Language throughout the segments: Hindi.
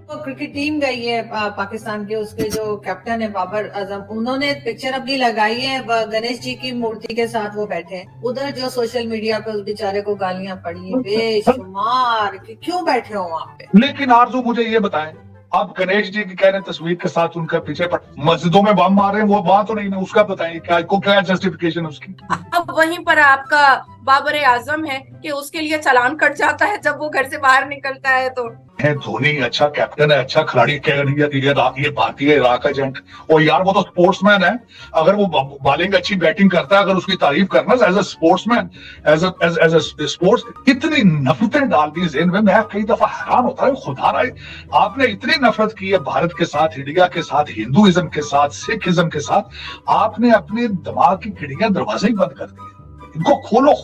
तो क्रिकेट टीम गई है पाकिस्तान के, उसके जो कैप्टन है बाबर आजम, उन्होंने पिक्चर अपनी लगाई है गणेश जी की मूर्ति के साथ, वो बैठे हैं उधर। जो सोशल मीडिया पे उस बेचारे को गालियां पड़ी है बेशुमार कि क्यों बैठे हो वहाँ पे। लेकिन आरजू मुझे ये बताएं, आप गणेश जी की कह रहे हैं तस्वीर के साथ उनका पीछे पर मस्जिदों में बम मार रहे हैं, वो बात तो नहीं ना, उसका बताएं क्या जस्टिफिकेशन उसकी। अब वहीं पर आपका बाबर आजम है कि उसके लिए चालान कट जाता है जब वो घर से बाहर निकलता है। तो धोनी अच्छा कैप्टन है, अच्छा खिलाड़ी कह रही है, ये भारतीय इराक एजेंट, और यार वो तो स्पोर्ट्समैन है। अगर वो बॉलिंग अच्छी बैटिंग करता है, अगर उसकी तारीफ करना as a sportsman, as a sports, इतनी नफरतें डाल दी ज़हन में, मैं कई दफा हैरान होता है, खुदा रहा है आपने इतनी नफरत की है भारत के साथ, इंडिया के साथ, हिंदुइज्म के साथ, सिखिज्म के साथ, आपने अपने दिमाग की खिड़कियां दरवाजे ही बंद कर दिए, इनको खोलो।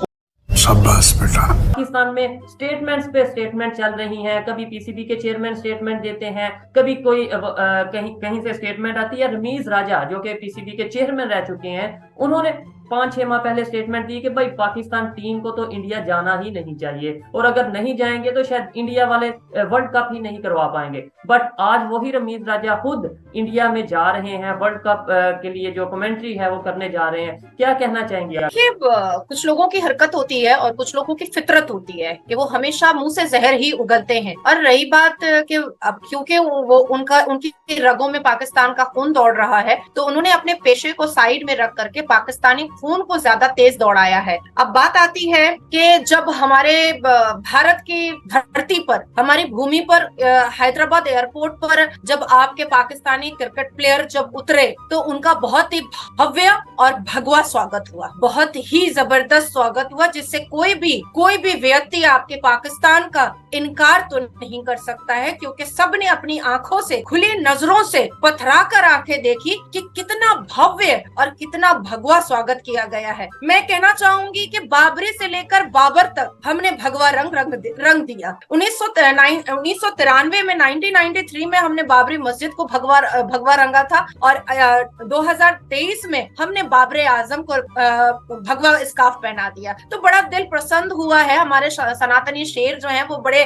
शाबाश बेटा। पाकिस्तान में स्टेटमेंट्स पे स्टेटमेंट चल रही हैं, कभी पीसीबी के चेयरमैन स्टेटमेंट देते हैं, कभी कोई कहीं से स्टेटमेंट आती है। रमीज राजा जो कि पीसीबी के चेयरमैन रह चुके हैं, उन्होंने 5-6 माह पहले स्टेटमेंट दी कि भाई पाकिस्तान टीम को तो इंडिया जाना ही नहीं चाहिए, और अगर नहीं जाएंगे तो शायद इंडिया वाले वर्ल्ड कप ही नहीं करवा पाएंगे। बट आज वही रमीज राजा खुद इंडिया में जा रहे हैं, वर्ल्ड कप के लिए जो कमेंट्री है वो करने जा रहे हैं। क्या कहना चाहेंगे आप? देखिए, कुछ लोगों की हरकत होती है और कुछ लोगों की फितरत होती है कि वो हमेशा मुंह से जहर ही उगलते हैं। और रही बात कि अब क्योंकि वो उनकी रगों में पाकिस्तान का खून दौड़ रहा है, तो उन्होंने अपने पेशे को साइड में रख करके पाकिस्तानी खून को ज्यादा तेज दौड़ाया है। अब बात आती है कि जब हमारे भारत की धरती पर, हमारी भूमि पर, हैदराबाद एयरपोर्ट पर जब आपके पाकिस्तानी क्रिकेट प्लेयर जब उतरे, तो उनका बहुत ही भव्य और भगवा स्वागत हुआ, बहुत ही जबरदस्त स्वागत हुआ, जिससे कोई भी व्यक्ति आपके पाकिस्तान का इनकार तो नहीं कर सकता है, क्योंकि सबने अपनी आंखों से, खुली नजरों से पथरा कर आंखें देखी कि कितना भव्य और कितना भगवा स्वागत किया गया है। मैं कहना चाहूंगी कि बाबरी से लेकर बाबर तक हमने भगवा रंग दिया। 1993 में 1993 में हमने बाबरी मस्जिद को भगवा रंगा था, और 2023 में हमने बाबर आजम को भगवा स्कार्फ पहना दिया। तो बड़ा दिल प्रसन्न हुआ है। हमारे सनातनी शेर जो हैं वो बड़े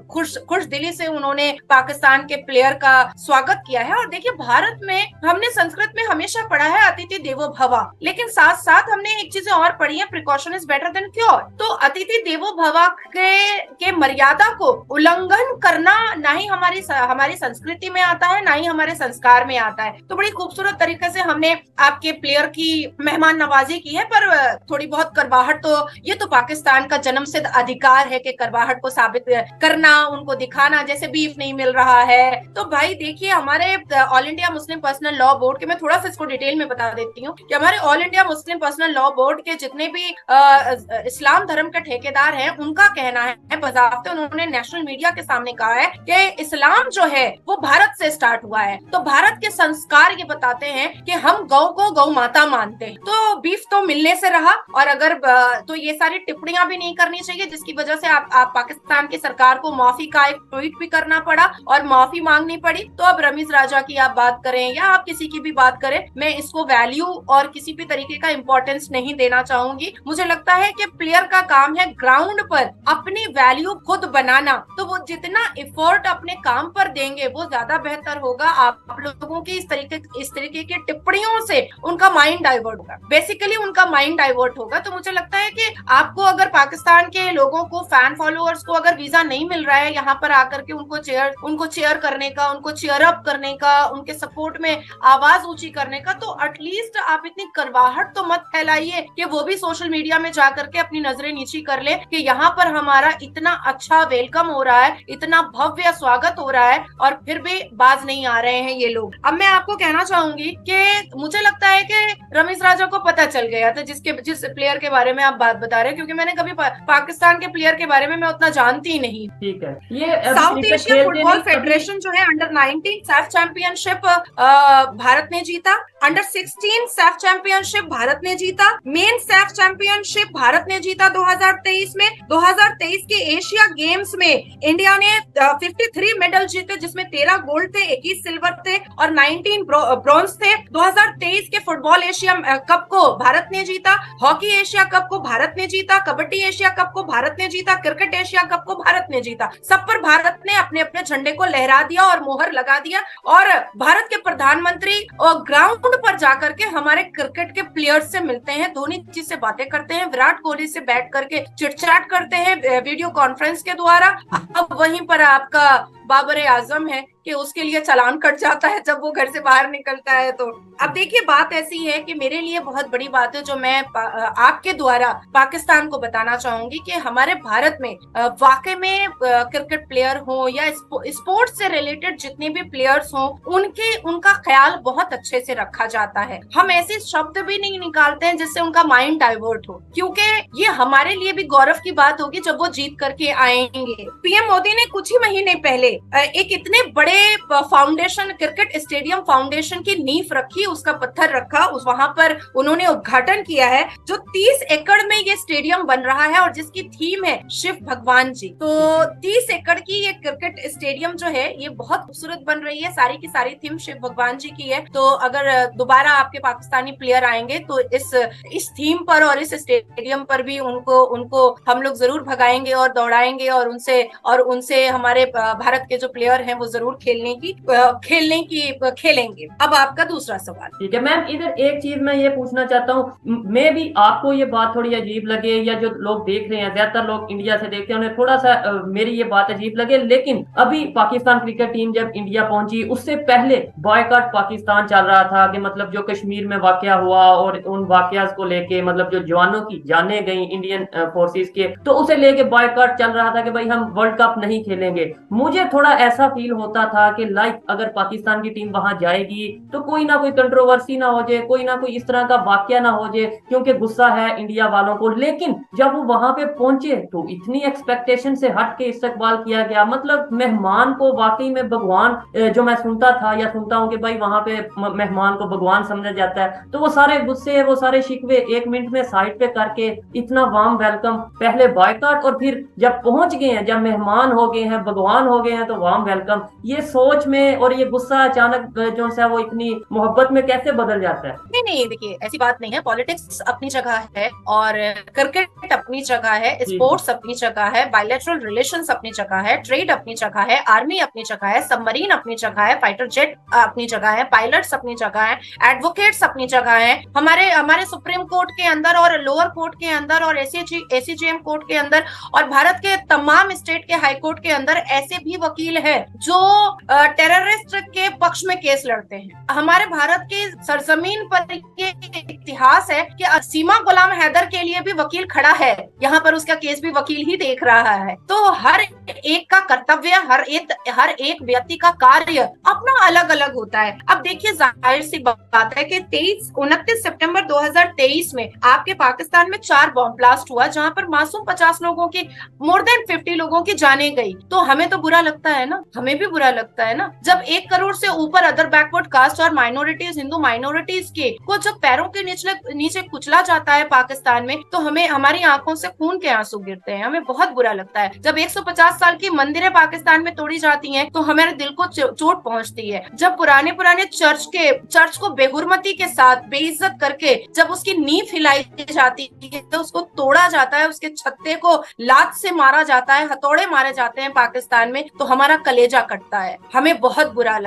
खुश दिली से उन्होंने पाकिस्तान के प्लेयर का स्वागत किया है। और देखिए, भारत में हमने संस्कृत में हमेशा पढ़ा है अतिथि देवो भव, लेकिन साथ साथ हमने एक चीज और पढ़ी है, precaution is better than cure. तो अतिथि देवो भव के मर्यादा को उल्लंघन करना ना ही हमारी संस्कृति में आता है, ना ही हमारे संस्कार में आता है। तो बड़ी खूबसूरत तरीके से हमने आपके प्लेयर की मेहमान नवाजी की है, पर थोड़ी बहुत करवाहट तो, ये तो पाकिस्तान का जन्मसिद्ध अधिकार है कि करवाहट को साबित करना, उनको दिखाना, जैसे बीफ नहीं मिल रहा है। तो भाई देखिए, हमारे all India Muslim personal law board के, मैं थोड़ा सा इसको डिटेल में बता देती हूँ कि हमारे all India Muslim personal law board के जितने भी इस्लाम धर्म के ठेकेदार हैं, उनका कहना है, बज़ाब्ते उन्होंने नेशनल मीडिया के सामने कहा है कि इस्लाम जो है वो भारत से स्टार्ट हुआ है। तो भारत के संस्कार ये बताते हैं कि हम गौ को गौ माता मानते हैं। तो बीफ तो मिलने से रहा, और अगर तो ये सारी टिप्पणियां भी नहीं करनी चाहिए, जिसकी वजह से आप पाकिस्तान की सरकार को माफी का एक ट्वीट भी करना पड़ा और माफी मांगनी पड़ी। तो अब रमीज राजा की आप बात करें या आप किसी की भी बात करें, मैं इसको वैल्यू और किसी भी तरीके का इंपॉर्टेंस नहीं देना चाहूंगी। मुझे लगता है कि प्लेयर का काम है ग्राउंड पर अपनी वैल्यू खुद बनाना, तो वो जितना एफर्ट अपने काम पर देंगे वो ज्यादा बेहतर होगा। आप लोगों की इस तरीके की टिप्पणियों से उनका माइंड डाइवर्ट होगा, बेसिकली उनका माइंड डाइवर्ट होगा। तो मुझे लगता है कि आपको अगर पाकिस्तान के लोगों को, फैन फॉलोअर्स को अगर वीजा नहीं मिल रहा है यहाँ पर आकर के उनको चेयर करने का, उनको चेयर अप करने का, उनके सपोर्ट में आवाज ऊंची करने का, तो एटलीस्ट आप इतनी करवाहट तो मत फैलाइए कि वो भी सोशल मीडिया में जाकर के अपनी नजरें नीची कर ले कि यहाँ पर हमारा इतना अच्छा वेलकम हो रहा है, इतना भव्य स्वागत हो रहा है, और फिर भी बाज नहीं आ रहे हैं ये लोग। अब मैं आपको कहना चाहूंगी कि मुझे लगता है कि रमीज राजा को पता चल गया था जिस प्लेयर के बारे में आप बात बता रहे हैं, क्योंकि मैंने कभी पाकिस्तान के प्लेयर के बारे में मैं उतना जानती ही नहीं। ठीक है, ये साउथ एशिया फुटबॉल फेडरेशन जो है, अंडर 19 सैफ चैंपियनशिप भारत ने जीता, अंडर 16 सैफ सैफ चैंपियनशिप भारत ने जीता, मेन सैफ चैंपियनशिप भारत ने जीता 2023 में। 2023 के एशिया गेम्स में इंडिया ने 53 मेडल जीते, जिसमें 13 गोल्ड थे, 21 सिल्वर थे और 19 ब्रॉन्ज थे। 2023 के फुटबॉल एशिया कप को भारत ने जीता, हॉकी एशिया कप को भारत ने जीता, कबड्डी एशिया कप को भारत ने जीता, क्रिकेट एशिया कप को भारत ने जीता। सब पर भारत ने अपने अपने झंडे को लहरा दिया और मोहर लगा दिया। और भारत के प्रधानमंत्री और ग्राउंड पर जाकर के हमारे क्रिकेट के प्लेयर्स से मिलते हैं, धोनी जी से बातें करते हैं, विराट कोहली से बैठ करके चिटचैट करते हैं वीडियो कॉन्फ्रेंस के द्वारा। अब वहीं पर आपका बाबर आजम है कि उसके लिए चालान कट जाता है जब वो घर से बाहर निकलता है। तो अब देखिए, बात ऐसी है कि मेरे लिए बहुत बड़ी बात है जो मैं आपके द्वारा पाकिस्तान को बताना चाहूंगी कि हमारे भारत में वाकई में क्रिकेट प्लेयर हो या स्पोर्ट्स से रिलेटेड जितने भी प्लेयर्स हो, उनका ख्याल बहुत अच्छे से रखा जाता है। हम ऐसे शब्द भी नहीं निकालते हैं जिससे उनका माइंड डाइवर्ट हो, क्योंकि ये हमारे लिए भी गौरव की बात होगी जब वो जीत करके आएंगे। पीएम मोदी ने कुछ ही महीने पहले एक इतने बड़े फाउंडेशन, क्रिकेट स्टेडियम फाउंडेशन की नींव रखी, उसका पत्थर रखा, वहां पर उन्होंने उद्घाटन किया है, जो 30 एकड़ में ये स्टेडियम बन रहा है और जिसकी थीम है शिव भगवान जी। तो 30 एकड़ की ये क्रिकेट स्टेडियम जो है ये बहुत खूबसूरत बन रही है, सारी की सारी थीम शिव भगवान जी की है। तो अगर दोबारा आपके पाकिस्तानी प्लेयर आएंगे तो इस थीम पर और इस स्टेडियम पर भी उनको हम लोग जरूर भगाएंगे और दौड़ाएंगे और उनसे हमारे भारत के जो प्लेयर हैं वो जरूर खेलेंगे। अब आपका दूसरा सवाल। ठीक है मैम, इधर एक चीज मैं ये पूछना चाहता हूँ, मैं भी आपको ये बात थोड़ी अजीब लगे या जो लोग देख रहे हैं, ज्यादातर लोग इंडिया से देखते हैं, उन्हें थोड़ा सा मेरी ये बात अजीब लगे, लेकिन अभी पाकिस्तान क्रिकेट टीम जब इंडिया पहुंची उससे पहले बॉयकॉट पाकिस्तान चल रहा था कि मतलब जो कश्मीर में वाकया हुआ और उन वाकयात को लेके मतलब जो जवानों की जानें गई इंडियन फोर्सेस के, तो उसे लेके बॉयकॉट चल रहा था कि भाई हम वर्ल्ड कप नहीं खेलेंगे। मुझे थोड़ा ऐसा फील होता था कि लाइक अगर पाकिस्तान की टीम वहां जाएगी तो कोई ना कोई कंट्रोवर्सी ना हो जाए, कोई ना कोई इस तरह का वाकया ना हो जाए, क्योंकि गुस्सा है इंडिया वालों को। लेकिन जब वो वहां पे पहुंचे तो इतनी एक्सपेक्टेशन से हट के इस्तकबाल किया गया, मतलब मेहमान को वाकई में भगवान, जो मैं सुनता हूँ कि भाई वहां पे मेहमान को भगवान समझा जाता है, तो वो सारे गुस्से, वो सारे शिकवे 1 मिनट में साइड पे करके इतना वार्म वेलकम, पहले बॉयकॉट और फिर जब पहुंच गए हैं, जब मेहमान हो गए हैं, भगवान हो गए हैं, तो वार्म वेलकम। ये सोच में और ये गुस्सा अचानक जो है वो इतनी मोहब्बत में कैसे बदल जाता है? नहीं, देखिए ऐसी बात नहीं है। पॉलिटिक्स अपनी जगह है और क्रिकेट अपनी जगह है, स्पोर्ट्स अपनी जगह है, बायलैटरल रिलेशंस अपनी जगह है, ट्रेड अपनी जगह है, आर्मी अपनी जगह है, सबमरीन अपनी जगह है, फाइटर जेट अपनी जगह है, पायलट्स अपनी जगह है, एडवोकेट्स अपनी जगह है। हमारे सुप्रीम कोर्ट के अंदर और लोअर कोर्ट के अंदर और एसीजेएम कोर्ट के अंदर और भारत के तमाम स्टेट के हाई कोर्ट के अंदर ऐसे भी वकील हैं जो टेररिस्ट के पक्ष में केस लड़ते हैं। हमारे भारत के सरजमीन पर ये इतिहास है कि सीमा गुलाम हैदर के लिए भी वकील खड़ा है, यहाँ पर उसका केस भी वकील ही देख रहा है। तो हर एक का कर्तव्य, हर एक व्यक्ति का कार्य अपना अलग अलग होता है। अब देखिए, जाहिर सी बात है कि 29 सितंबर 2023 में आपके पाकिस्तान में 4 बॉम्ब ब्लास्ट हुआ, जहाँ पर मासूम 50 लोगों की, मोर देन 50 लोगों की जाने गई। तो हमें तो बुरा लगता है ना, हमें भी बुरा लगता है ना, जब 1 करोड़ से ऊपर अदर बैकवर्ड कास्ट और माइनॉरिटीज, हिंदू माइनॉरिटीज को जब पैरों के नीचे कुचला जाता है पाकिस्तान में, तो हमें, हमारी आंखों से खून के आंसू गिरते हैं, हमें बहुत बुरा लगता है। जब 150 साल की मंदिरें पाकिस्तान में तोड़ी जाती हैं तो हमारे दिल को चोट पहुंचती है। जब पुराने चर्च को बेहुरमती के साथ बेइज्जत करके जब उसकी नींव हिलाई जाती है, तो उसको तोड़ा जाता है, उसके छत्ते को लात से मारा जाता है, हथौड़े मारे जाते हैं पाकिस्तान में, तो हमारा कलेजा कटता है, हमें बहुत बुरा लगता है।